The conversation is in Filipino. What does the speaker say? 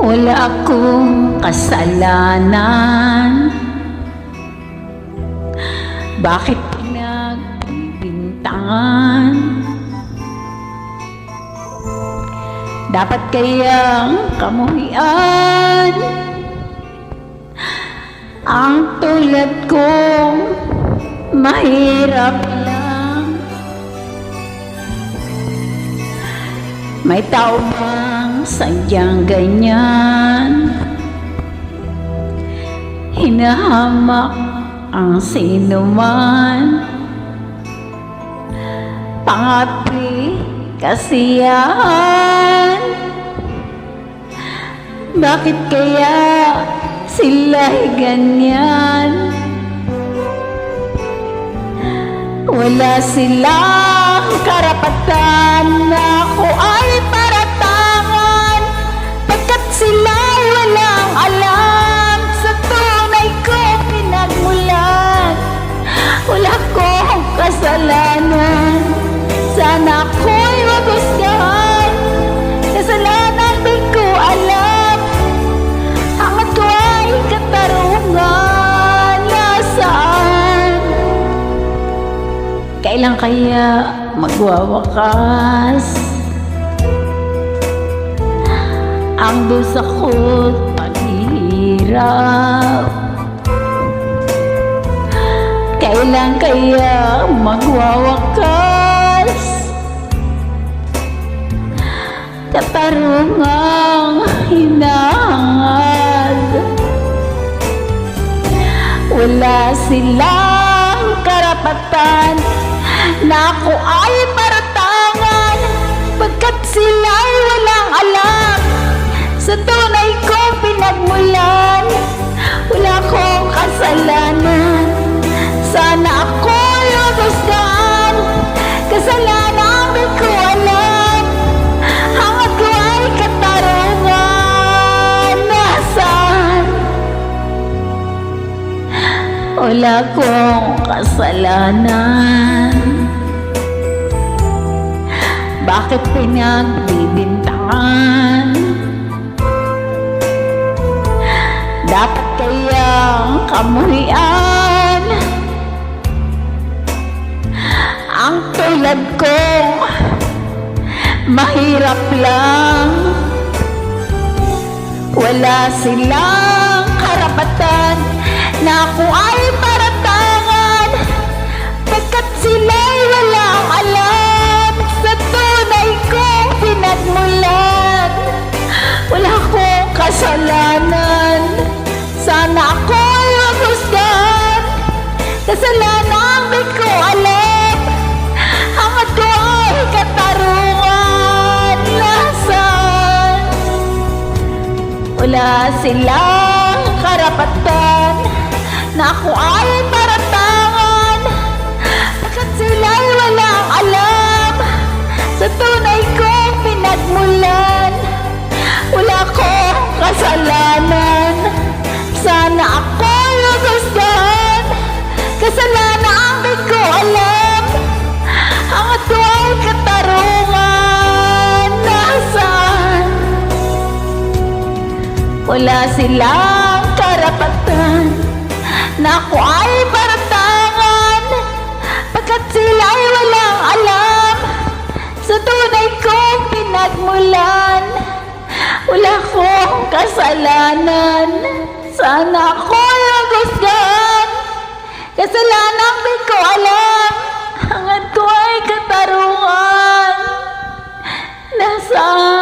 Wala akong kasalanan. Bakit pinagbibintangan? Dapat kayang kamuhian ang tulad kong mahirap lang. May tao bang sadyang ganyan? Hinahamak ang sinuman, pangapi kasiyahan. Bakit kaya sila'y ganyan? Wala silang karapatan na ako ay paratangan, pagkat sila'y walang alam sa tunay kong pinagmulan. Wala akong kasalanan, sana ako'y magustuhan. Kasalanan di ko alam, hangat ko ay katarungan. Nasaan? Kailan kaya magwawakas ang dusa ko't paghihirap? Kailan kaya magwawakas katarungang hinahangad? Wala silang karapatan na ako ay paratangan, pagkat sila'y walang alam sa tunay kong pinagmulan. Wala akong kasalanan, sana ako'y magustuhan. Kasalanan di ko alam, hangat ko ay katarungan. Nasaan? Wala akong kasalanan. Bakit pinagbibintangan? Dapat kayang kamuhian ang tulad kong mahirap lang. Wala silang karapatan na ako ay paratangan, pagkat sila'y walang alam sa tunay kong pinagmulan. Wala akong kasalanan, sana ako'y magustuhan. Kasalanan di ko alam, hangat ko ay katarungan. Nasaan? Wala silang karapatan na ako ay paratangan, pagkat sila'y walang alam sa tunay kong pinagmulan. Wala akong kasalanan, sana ako'y magustuhan. Kasalanan di ko alam, hangat ko ay katarungan. Nasaan? Wala silang karapatan na ako ay paratangan, pagkat sila'y walang alam sa tunay kong pinagmulan. Wala akong kasalanan, sana ako'y magustuhan. Kasalanan di ko alam, hangat ko ay katarungan. Nasaan?